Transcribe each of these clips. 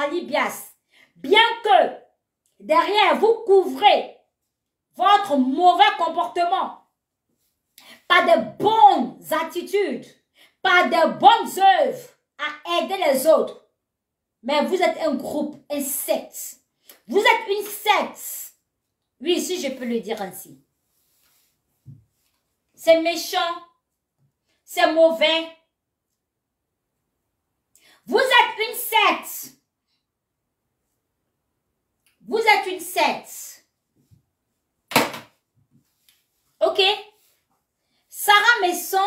Alibias, bien que derrière vous couvrez votre mauvais comportement par de bonnes attitudes, par de bonnes œuvres à aider les autres, mais vous êtes un groupe, un secte. Vous êtes une secte. Oui, si je peux le dire ainsi. C'est méchant. C'est mauvais. Vous êtes une secte. Vous êtes une secte. Ok? Sarah Messon,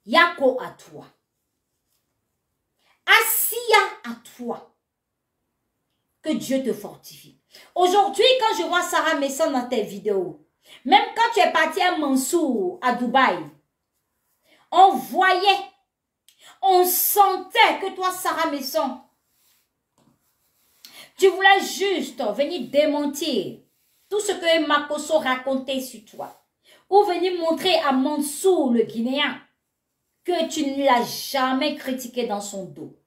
Yako à toi. Assia à toi. Que Dieu te fortifie. Aujourd'hui, quand je vois Sarah Messon dans tes vidéos, même quand tu es parti à Mansour, à Dubaï, on voyait, on sentait que toi, Sarah Messon, tu voulais juste venir démentir tout ce que Makosso racontait sur toi. Ou venir montrer à Mansour, le Guinéen, que tu ne l'as jamais critiqué dans son dos.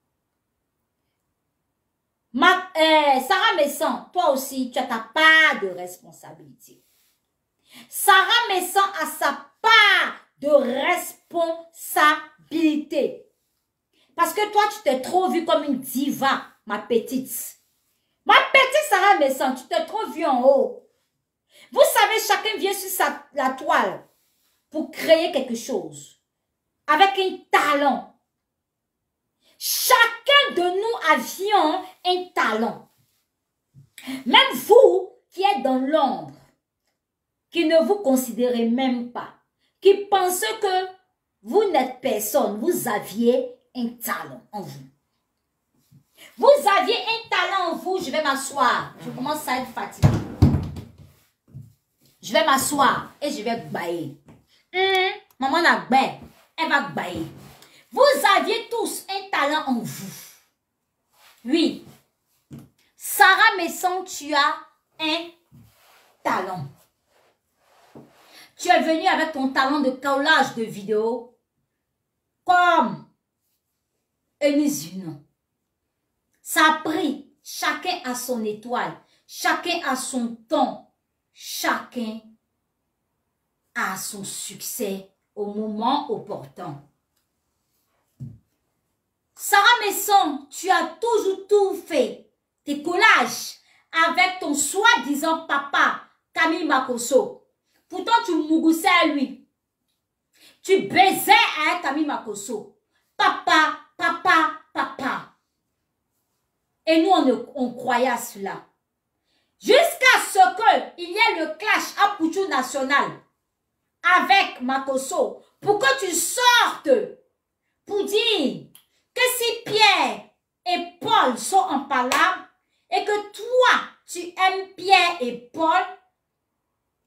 Sarah Messon, toi aussi, tu as ta part de responsabilité. Sarah Messon a sa part de responsabilité. Parce que toi, tu t'es trop vue comme une diva, ma petite. Ma petite Sarah Messon, tu t'es trop vue en haut. Vous savez, chacun vient sur la toile pour créer quelque chose. Avec un talent. Chacun de nous avions un talent. Même vous qui êtes dans l'ombre, qui ne vous considérez même pas, qui pensez que vous n'êtes personne, vous aviez un talent en vous. Vous aviez un talent en vous, je vais m'asseoir. Je commence à être fatiguée. Je vais m'asseoir et je vais bailler. Maman n'a baillé, elle va bailler. Vous aviez tous un talent en vous. Oui. Sarah Messon, tu as un talent. Tu es venu avec ton talent de collage de vidéos comme Eunice Junon. Ça a pris, chacun a son étoile, chacun a son temps, chacun a son succès au moment opportun. Sarah Messon, tu as toujours tout fait. Tes collages avec ton soi-disant papa, Camille Makosso. Pourtant, tu mougoussais à lui. Tu baisais à Camille Makosso. Papa, papa, papa. Et nous, on croyait à cela. Jusqu'à ce qu'il y ait le clash à Pouchou National avec Makosso. Pour que tu sortes pour dire que si Pierre et Paul sont en palabre et que toi, tu aimes Pierre et Paul,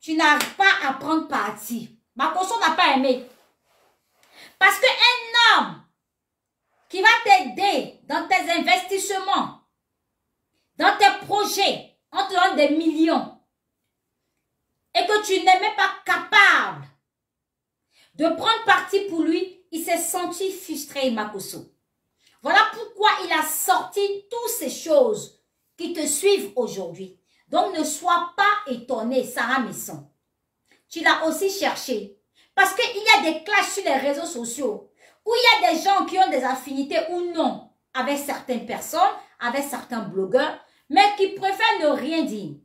tu n'arrives pas à prendre parti. Makosso n'a pas aimé. Parce qu'un homme qui va t'aider dans tes investissements, dans tes projets, on te donne des millions, et que tu n'es même pas capable de prendre parti pour lui, il s'est senti frustré, Makosso. Voilà pourquoi il a sorti toutes ces choses qui te suivent aujourd'hui. Donc, ne sois pas étonné, Sarah Messon. Tu l'as aussi cherché. Parce qu'il y a des clashs sur les réseaux sociaux où il y a des gens qui ont des affinités ou non avec certaines personnes, avec certains blogueurs, mais qui préfèrent ne rien dire.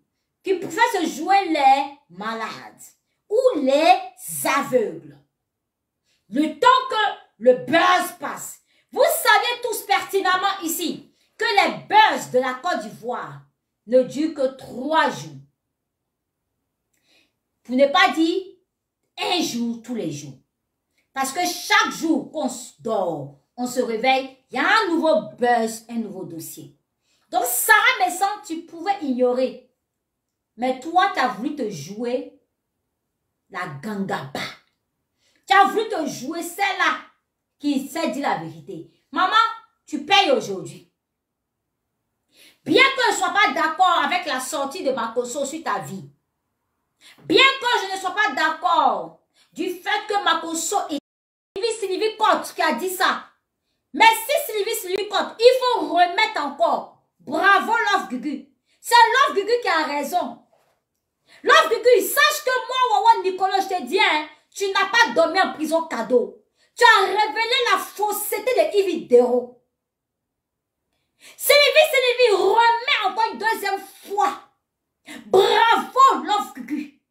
Qui préfèrent se jouer les malades ou les aveugles. Le temps que le buzz passe. Vous savez tous pertinemment ici que les buzz de la Côte d'Ivoire ne durent que 3 jours. Pour ne pas dire un jour tous les jours. Parce que chaque jour qu'on dort, on se réveille, il y a un nouveau buzz, un nouveau dossier. Donc Sarah Messon, tu pouvais ignorer. Mais toi, tu as voulu te jouer la gangaba. Tu as voulu te jouer celle-là qui sait dire la vérité. Maman, tu payes aujourd'hui. Bien que je ne sois pas d'accord avec la sortie de Makosso sur ta vie, bien que je ne sois pas d'accord du fait que Makosso est Sylvie Cotte qui a dit ça, mais si Sylvie Cotte, il répète encore. Bravo, Love Gugu. C'est Love Gugu qui a raison. Love Gugu, sache que moi, Wawa Nicolas, je te dis, hein, tu n'as pas dormi en prison cadeau. Tu as révélé la fausseté de Yves Dero. Sylvie remet encore une deuxième fois. Bravo, Love Gugu.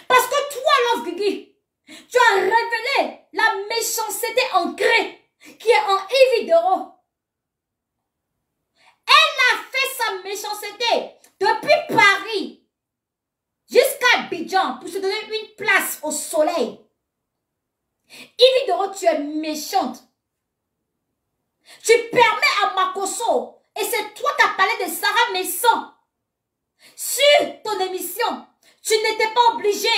Parce que toi, Love Gugu, tu as révélé la méchanceté ancrée qui est en Yves Dero. Elle a fait sa méchanceté depuis Paris jusqu'à Abidjan pour se donner une place au soleil. Yves Dero, tu es méchante. Tu permets à Makosso, et c'est toi qui as parlé de Sarah Messon sur ton émission. Tu n'étais pas obligé.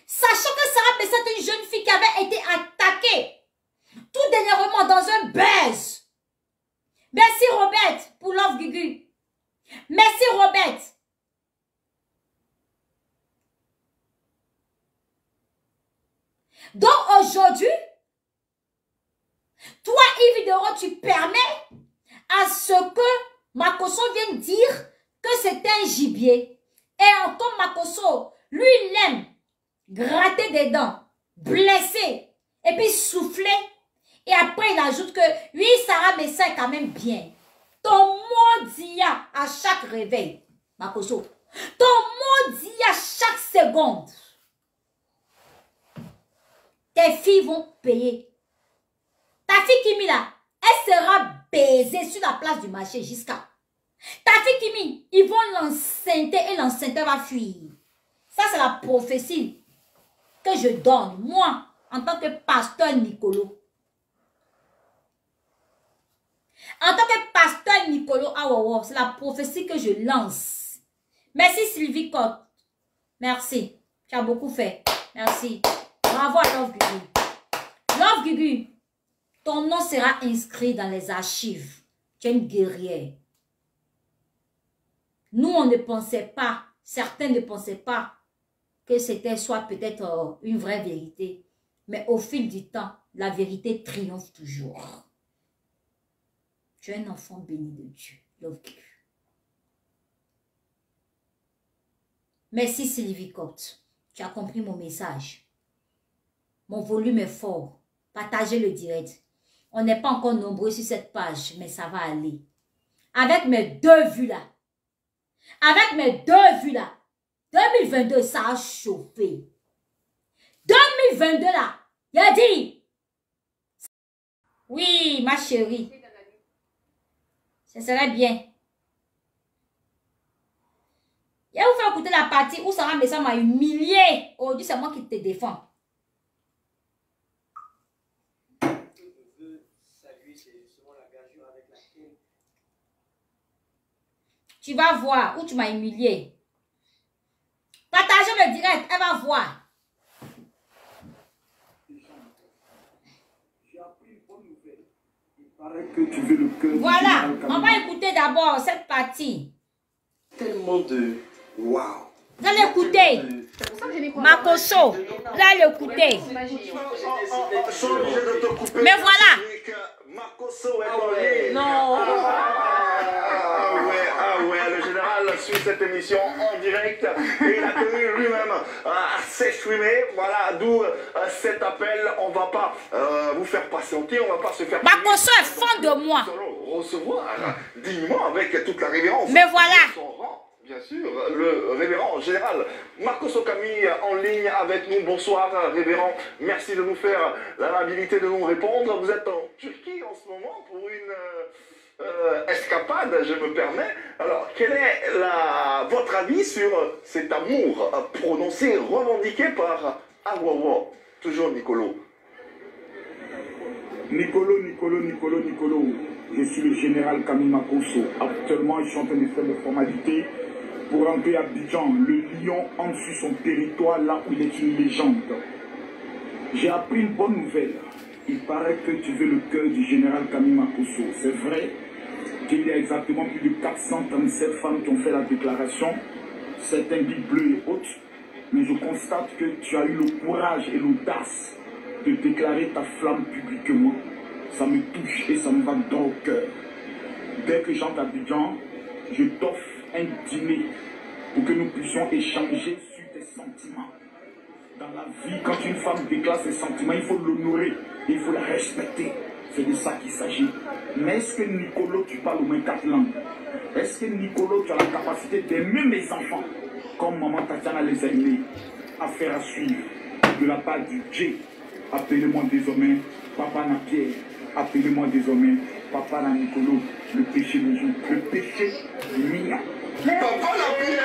Sachant que Sarah Messon est une jeune fille qui avait été attaquée tout dernièrement dans un buzz. Merci Robert pour Love Gugu. Merci Robert. Donc aujourd'hui, toi Yves Dero, tu permets à ce que Makosso vienne dire que c'est un gibier. Et encore Makosso, lui il aime gratter des dents, blesser, et puis souffler. Et après il ajoute que oui, Sarah Messon est quand même bien. Ton maudit à chaque réveil, Makosso. Ton maudit à chaque seconde. Tes filles vont payer. Ta fille Kimi là, elle sera baisée sur la place du marché jusqu'à. Ta fille Kimi, ils vont l'enceinter et l'enceinte va fuir. Ça c'est la prophétie que je donne, moi, en tant que pasteur Nicolo. En tant que pasteur Nicolo Awawa, c'est la prophétie que je lance. Merci Sylvie Cotte. Merci. Tu as beaucoup fait. Merci. Bravo à Love Gugu. Love Gugu, ton nom sera inscrit dans les archives. Tu es une guerrière. Nous, on ne pensait pas, certains ne pensaient pas que c'était soit peut-être une vraie vérité. Mais au fil du temps, la vérité triomphe toujours. Tu es un enfant béni de Dieu. Love Gugu. Merci Sylvie Cotte. Tu as compris mon message. Mon volume est fort. Partagez le direct. On n'est pas encore nombreux sur cette page, mais ça va aller. Avec mes 2 vues là. Avec mes 2 vues là. 2022, ça a chauffé. 2022 là. Il a dit. Oui, ma chérie. Ce serait bien. Je vais vous faire écouter la partie où Sarah Messon m'a humilié. Aujourd'hui, c'est moi qui te défends. Tu vas voir où tu m'as humilié. Partagez le direct, elle va voir. Voilà, on va écouter d'abord cette partie. Tellement de waouh. Vous allez écouter. Makosso, vous allez écouter. Mais voilà. Makosso est en ligne. Non. Ah ouais, le général suit cette émission en direct et il a tenu lui-même à s'exprimer. Voilà, d'où cet appel. On va pas vous faire patienter, on va pas se faire. Makosso est fan de moi. Nous allons recevoir dignement avec toute la révérence. Mais voilà. Bien sûr, le révérend général Makosso Camille en ligne avec nous. Bonsoir révérend, merci de nous faire l'amabilité de nous répondre. Vous êtes en Turquie en ce moment pour une escapade, je me permets. Alors, quel est votre avis sur cet amour prononcé, revendiqué par Awawa? Toujours Nicolo. Nicolo. Je suis le général Camille Makosso. Actuellement, je suis en train de faire des formalités pour rentrer à Abidjan. Le lion entre sur son territoire là où il est une légende. J'ai appris une bonne nouvelle. Il paraît que tu veux le cœur du général Camille Makosso. C'est vrai qu'il y a exactement plus de 437 femmes qui ont fait la déclaration, certains dits bleus et autres. Mais je constate que tu as eu le courage et l'audace de déclarer ta flamme publiquement. Ça me touche et ça me va dans le cœur. Dès que j'entre à Abidjan, je t'offre un dîner pour que nous puissions échanger sur tes sentiments. Dans la vie, quand une femme déclare ses sentiments, il faut l'honorer, il faut la respecter. C'est de ça qu'il s'agit. Mais est-ce que Nicolo, tu parles au moins 4 langues? Est-ce que Nicolo, tu as la capacité d'aimer mes enfants comme maman Tatiana les a aimés? Affaire à suivre. De la part du J, appelez-moi désormais Papa Napierre. Appelez-moi désormais Papa na Nicolo. Le péché de jour, le péché mignon. Papa Napierre!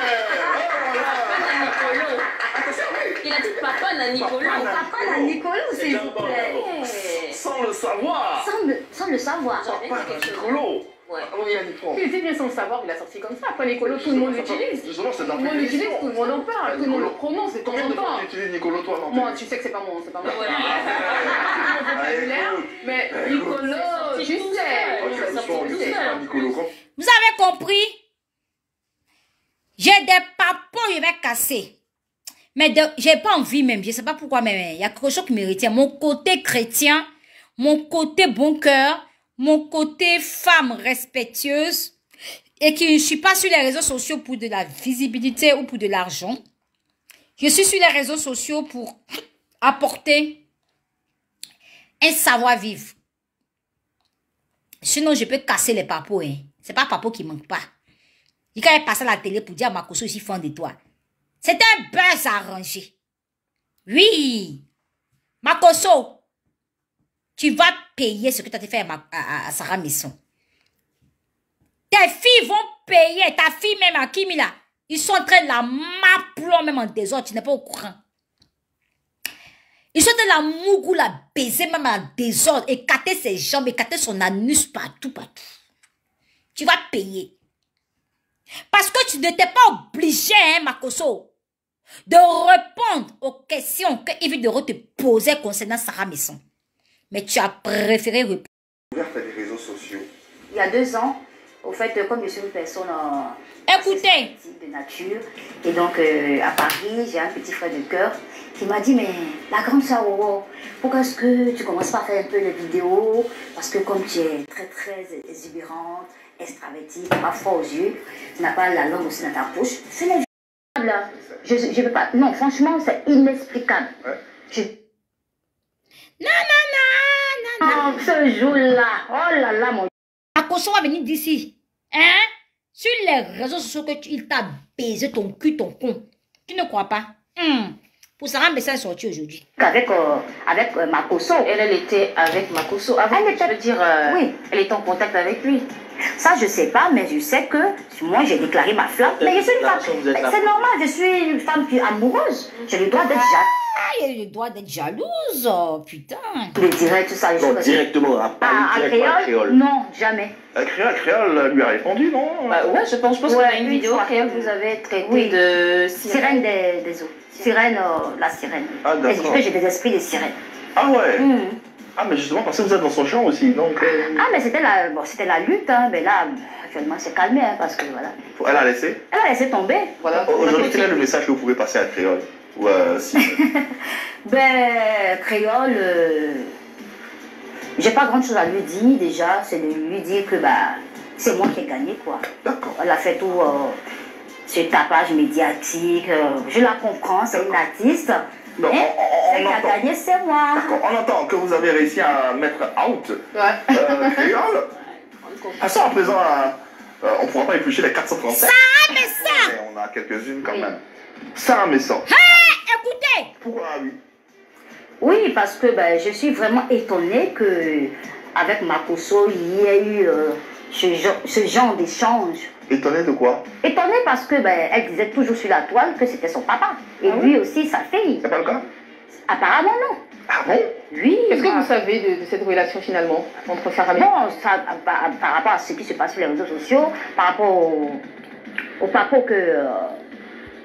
Il a dit papa na Nicolo. Papa na Nicolo, s'il vous plaît. Sans le savoir! Sans le savoir. Papa na Nicolo! Ouais. Oui, Yannick. Il était bien sans le savoir, il a sorti comme ça. Après Nicolo, tout le monde l'utilise. Justement, c'est Tout le monde l'utilise, tout le monde en parle, tout le monde le prononce de temps Combien en de fois temps. tu utilises Nicolo, toi, non? Moi, tu sais que c'est pas mon vocabulaire, mais C'est Nicolo, sorti tu tout sais. seul. C'est sorti tout seul. Nicolo, Vous avez compris? J'ai des papos, je vais casser. Mais j'ai pas envie même. Je sais pas pourquoi, mais il y a quelque chose qui me retient. Mon côté chrétien, mon côté bon cœur, mon côté femme respectueuse et qui ne suis pas sur les réseaux sociaux pour de la visibilité ou pour de l'argent. Je suis sur les réseaux sociaux pour apporter un savoir-vivre. Sinon, je peux casser les papos. Hein. C'est pas papo qui manque pas. Il quand il passe à la télé pour dire à Makosso, je suis fan de toi. C'est un buzz arrangé. Oui. Makosso, tu vas payer ce que tu as fait à Sarah Messon. Tes filles vont payer. Ta fille même, à Kimila, ils sont en train de la maplon même en désordre. Tu n'es pas au courant. Ils sont en train de la mougou, la baiser même en désordre. Écarter ses jambes, écarter son anus partout, partout. Tu vas payer. Parce que tu n'étais pas obligé, hein, Makosso, de répondre aux questions que Yves Dero te posait concernant Sarah Messon. Mais tu as préféré répondre. Ouverte à des réseaux sociaux. Il y a 2 ans, au fait, comme je suis une personne Écoutez. assez sportive de nature, et donc à Paris, j'ai un petit frère de cœur qui m'a dit, mais la grande sœur, pourquoi est-ce que tu commences pas à faire un peu les vidéos? Parce que comme tu es très très exubérante, extravertie, pas froid aux yeux, tu n'as pas la langue aussi dans ta bouche, fais les vidéos là. Je peux pas. Non, franchement, c'est inexplicable. Ouais. Oh, ce jour-là, oh là là, mon Makosso va venir d'ici. Hein? Sur les réseaux sociaux que il t'a baisé ton cul, ton con. Tu ne crois pas? Pour Sarah Messon est sorti aujourd'hui. avec Makosso. Elle était avec Makosso avant. Elle était- Je veux dire, Oui. elle était en contact avec lui. Ça, je sais pas, mais je sais que moi, j'ai déclaré ma flamme. Mais je suis une femme. C'est normal, je suis une femme qui est amoureuse. J'ai le droit d'être Ah, il a le droit d'être jalouse. Oh, putain. le direct, tout ça. Non, directement, à À créole? Non, jamais. Créole lui a répondu, non? Bah, ouais, je pense qu'il y a une vidéo fois. que vous avez traitée Oui. de Sirène des eaux. Sirène, la sirène. Ah, d'accord. J'ai des esprits de sirène. Ah ouais. Mhm. Ah, mais justement, parce que vous êtes dans son champ aussi, donc... Ah, mais c'était la lutte, hein. Mais là, actuellement, c'est calmé, hein, parce que voilà. Elle a laissé? Elle a laissé tomber. Voilà. Aujourd'hui, quel est le message que vous pouvez passer à Créole? Ou si... Ben, créole, j'ai pas grand chose à lui dire déjà. C'est de lui dire que bah, c'est moi qui ai gagné, quoi. D'accord. Elle a fait tout ce tapage médiatique. Je la comprends, c'est une artiste. Donc, Mais on celle qui a entend. gagné, c'est moi. D'accord, on entend que vous avez réussi à mettre out Ouais. Créole. Passons à présent à... on ne pourra pas éplucher les 437. Sarah Messon. Mais on a quelques-unes quand Oui. même. Sarah Messon. Écoutez. Pourquoi oui? Oui, parce que ben, je suis vraiment étonnée que avec Makosso, il y ait eu ce genre d'échange. Étonné de quoi? Étonnée parce que ben, elle disait toujours sur la toile que c'était son papa. Et lui aussi, sa fille. C'est pas le cas? Apparemment, non. Ah bon? Oui. Qu'est-ce que vous savez de cette relation finalement entre Sarah Messon? Bon, ça, par rapport à ce qui se passe sur les réseaux sociaux, par rapport au papo que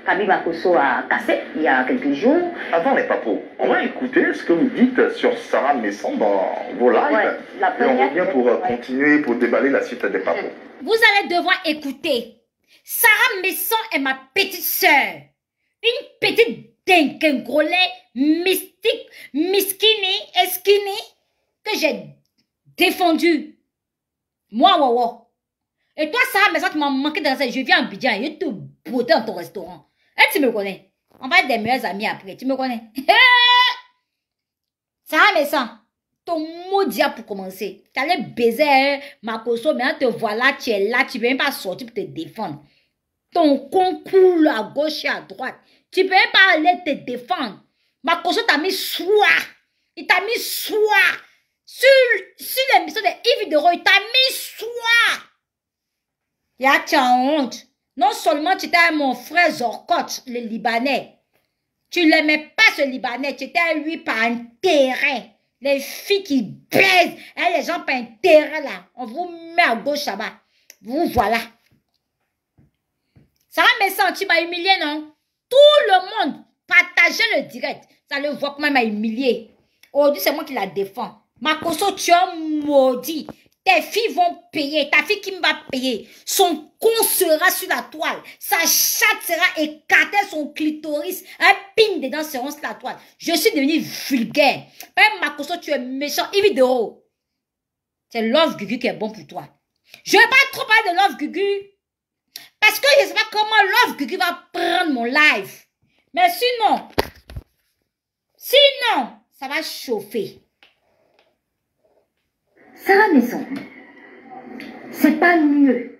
Camille Makosso a cassé il y a quelques jours. Avant les papos, on va écouter ce que vous dites sur Sarah Messon dans vos lives. Ouais, la et on première- revient pour ouais. continuer, pour déballer la suite des papos. Vous allez devoir écouter. Sarah Messon est ma petite sœur. Une petite dinguengolais mystique, miskini, eskini, que j'ai défendue. Moi, Wawa. Et toi, Sarah Maison, tu m'as manqué dans ça. Je viens en Bidjan, je te botter dans ton restaurant. Et tu me connais. On va être des meilleurs amis après. Tu me connais. Sarah Maison, ton maudit pour commencer. Tu allais baiser Makoso, mais te voilà, tu es là, tu ne peux même pas sortir pour te défendre. Ton concours à gauche et à droite. Tu ne peux même pas aller te défendre. Makoso t'a mis soin. Il t'a mis soin. Sur l'émission de Yves Dero, il t'a mis soin. Ya, tu as honte. Non seulement tu étais mon frère Zorkot, le Libanais. Tu l'aimais pas ce Libanais. Tu étais lui par intérêt. Les filles qui baisent, hein, les gens par intérêt là. On vous met à gauche là-bas. Vous voilà. Ça va me sentir, tu m'as humilié, non? Tout le monde partageait le direct. Ça le voit comment il m'a humilié. Aujourd'hui, c'est moi qui la défends. Makoso, tu es maudit. Tes filles vont payer. Ta fille qui me va payer. Son con sera sur la toile. Sa chatte sera écartée, son clitoris. Un pin dedans sera sur la toile. Je suis devenue vulgaire. Même Makoso, tu es méchant. Évidemment. C'est Love Gugu qui est bon pour toi. Je ne vais pas trop parler de Love Gugu. Parce que je ne sais pas comment Love Gugu va prendre mon live. Mais sinon, ça va chauffer. Sarah Maison, c'est pas mieux.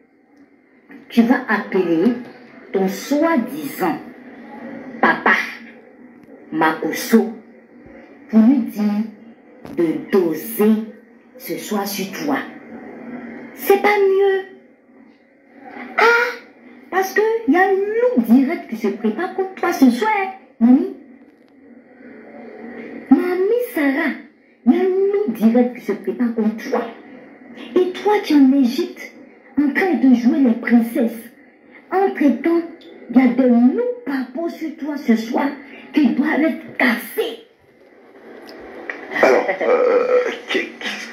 Tu vas appeler ton soi-disant papa Makoso pour lui dire de doser ce soir sur toi. C'est pas mieux. Ah, parce qu'il y a un loup direct qui se prépare contre toi ce soir, mamie. Mamie Sarah, il y a un loup direct qui se prépare contre toi. Et toi qui es en Égypte, en train de jouer les princesses. Entre-temps, il y a des loups papos sur toi ce soir qui doivent être cassés. Alors,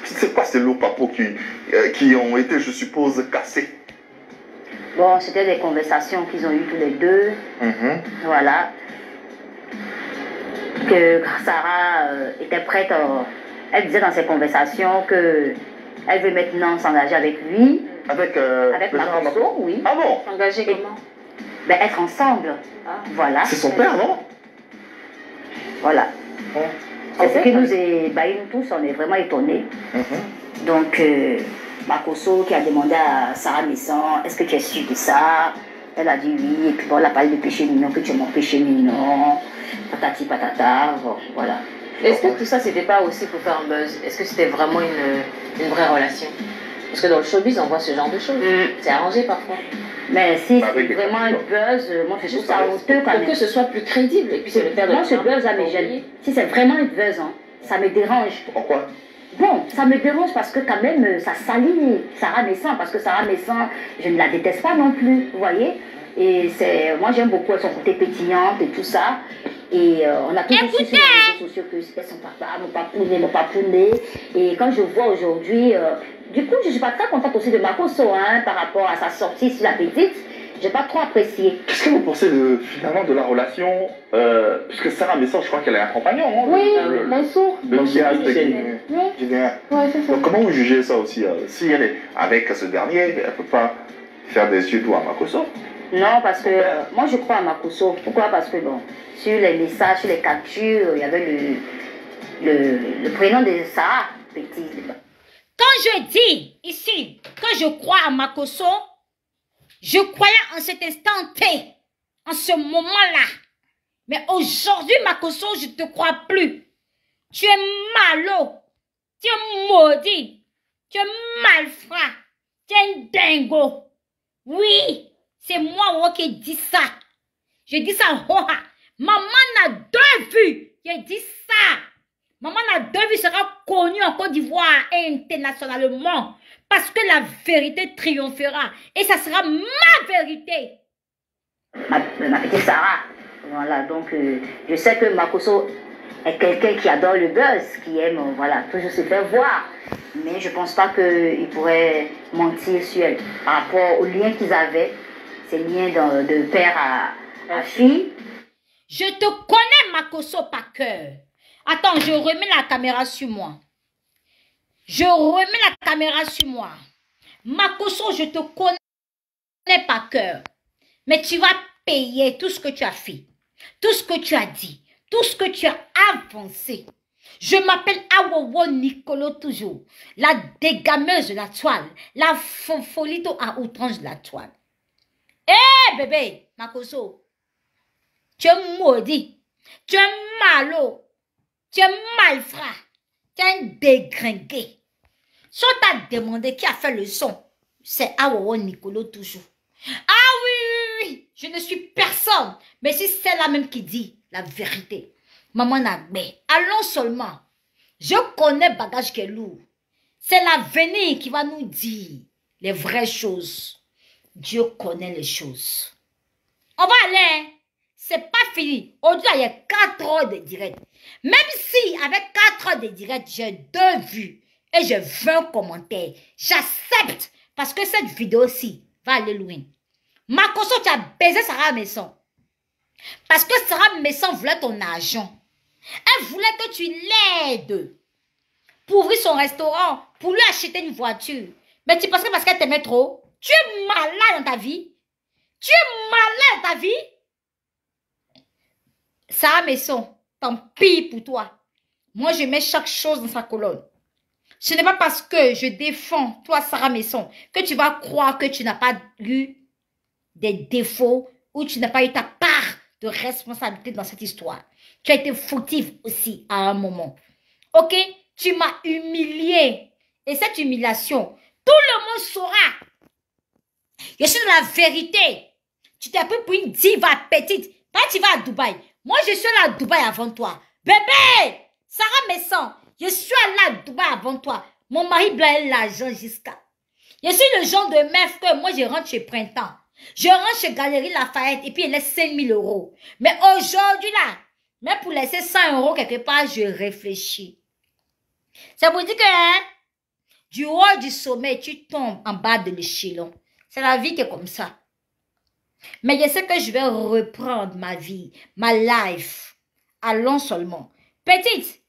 c'est quoi ces loups papos qui ont été, je suppose, cassés? Bon, c'était des conversations qu'ils ont eues tous les deux. Voilà. Que Sarah était prête, elle disait dans ses conversations que elle veut maintenant s'engager avec lui. Avec Makoso, oui. Ah bon? S'engager comment? Ben, être ensemble. Ah. Voilà. C'est son père, non? Voilà. C'est ce qui nous ébahit, nous tous, on est vraiment étonnés. Donc, Makoso qui a demandé à Sarah Maison, est-ce que tu es sûre de ça? Elle a dit oui, et puis bon, elle a parlé de péché mignon, que tu es mon péché mignon, patati patata, bon, voilà. Est-ce que tout ça, c'était pas aussi pour faire un buzz? Est-ce que c'était vraiment une vraie relation? Parce que dans le showbiz, on voit ce genre de choses. C'est arrangé parfois. Mais si c'est vraiment un buzz, moi je trouve ça honteux quand même. Pour que ce soit plus crédible. Et puis c'est le père de moi, ce buzz à mes jeunes, si c'est vraiment un buzz, hein, ça me dérange. Pourquoi? Bon, ça me dérange parce que quand même, ça salit Sarah Maison, parce que Sarah Maison, je ne la déteste pas non plus, vous voyez. Et moi j'aime beaucoup son côté pétillante et tout ça. Et on a toujours su sur les réseaux sociaux que c'était son papa, mon papounet. Et quand je vois aujourd'hui, du coup je ne suis pas très contente aussi de Makoso, hein, par rapport à sa sortie sur la petite. Je n'ai pas trop apprécié. Qu'est-ce que vous pensez finalement de la relation puisque Sarah Maison, je crois qu'elle a un compagnon, non? Oui, Mansour. Le guinéen. Ouais, c'est ça. Donc comment vous jugez ça aussi? Si elle est avec ce dernier, elle ne peut pas faire des yeux doux à Makoso? Non, parce que moi je crois à Makoso. Pourquoi? Parce que bon, sur les messages, sur les captures, il y avait le prénom de Sarah, petit. Quand je dis ici que je crois à Makoso, je croyais en cet instant T, en ce moment-là. Mais aujourd'hui, Makoso, je ne te crois plus. Tu es malo, tu es maudit, tu es malfrat, tu es un dingo. Oui, c'est moi qui dis ça. Je dis ça, maman n'a deux vues. Je dis ça. Maman n'a deux vues sera connue en Côte d'Ivoire internationalement. Parce que la vérité triomphera. Et ça sera ma vérité. Ma petite Sarah. Voilà, donc je sais que Makoso est quelqu'un qui adore le buzz, qui aime, voilà, toujours se faire voir. Mais je ne pense pas qu'il pourrait mentir sur elle. Par rapport aux liens qu'ils avaient, ces liens de père à fille. Je te connais, Makoso, par cœur. Attends, je remets la caméra sur moi. Je remets la caméra sur moi. Makoso, je te connais. connais par cœur. Mais tu vas payer tout ce que tu as fait, tout ce que tu as dit, tout ce que tu as avancé. Je m'appelle Awowo Nicolo toujours, la dégameuse de la toile, la fofolito à outrance de la toile. Eh bébé, Makoso, tu es maudit, tu es malo, tu es malfrat, tu es un dégringué. Si on t'a demandé qui a fait le son, c'est Awowo Nicolo toujours. Ah oui, je ne suis personne, mais si c'est la même qui dit la vérité. Maman Nagbe, allons seulement. Je connais bagage qui est lourd. C'est l'avenir qui va nous dire les vraies choses. Dieu connaît les choses. On va aller, hein? C'est pas fini. Aujourd'hui, il y a 4 heures de direct. Même si avec 4 heures de direct, j'ai 2 vues et j'ai 20 commentaires, j'accepte parce que cette vidéo-ci va aller loin. Makoso, tu as baisé Sarah Messon. Parce que Sarah Messon voulait ton argent. Elle voulait que tu l'aides pour ouvrir son restaurant, pour lui acheter une voiture. Mais tu penses que parce qu'elle t'aimait trop? Tu es malade dans ta vie? Tu es malade dans ta vie? Sarah Messon, tant pis pour toi. Moi, je mets chaque chose dans sa colonne. Ce n'est pas parce que je défends toi, Sarah Messon, que tu vas croire que tu n'as pas eu des défauts ou tu n'as pas eu ta part de responsabilité dans cette histoire. Tu as été fautive aussi à un moment. Ok? Tu m'as humilié. Et cette humiliation, tout le monde saura. Je suis dans la vérité. Tu t'es pris pour une diva petite. Quand tu vas à Dubaï, moi je suis allée à Dubaï avant toi. Bébé! Sarah Messon, je suis allée à Dubaï avant toi. Mon mari blague l'argent jusqu'à. Je suis le genre de meuf que moi je rentre chez Printemps. Je rentre chez Galerie Lafayette et puis elle laisse 5 000 €. Mais aujourd'hui là, même pour laisser 100 € quelque part, je réfléchis. Ça vous dit que hein, du haut du sommet, tu tombes en bas de l'échelon. C'est la vie qui est comme ça. Mais je sais que je vais reprendre ma vie, ma life. Allons seulement. Petite,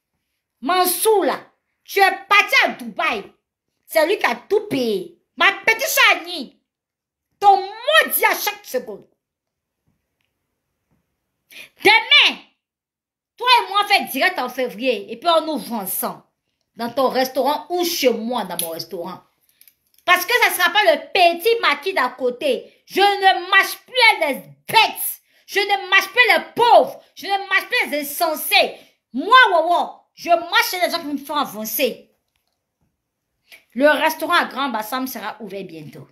Mansour là, tu es parti à Dubaï. C'est lui qui a tout payé. Ma petite Chani, ton maudit à chaque seconde. Demain, toi et moi on fait direct en février et puis on ouvre ensemble. Dans ton restaurant ou chez moi dans mon restaurant. Parce que ça ne sera pas le petit maquis d'à côté. Je ne marche plus les bêtes. Je ne marche plus les pauvres. Je ne marche plus les insensés. Moi, je marche chez les gens qui me font avancer. Le restaurant à Grand Bassam sera ouvert bientôt.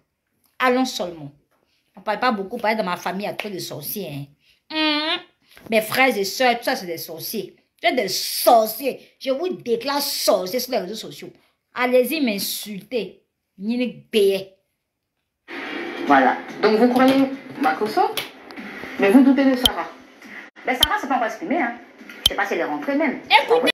Allons seulement. On ne parle pas beaucoup, parce que dans ma famille, il y a trop de sorciers. Hein. Mes frères et soeurs, tout ça, c'est des sorciers. C'est des sorciers. Je vous déclare sorcier sur les réseaux sociaux. Allez-y m'insulter. Voilà. Donc vous croyez Makoso, mais vous doutez de Sarah. Mais Sarah, c'est pas encore exprimé. Hein. Je sais pas si elle est rentrée même. Écoutez.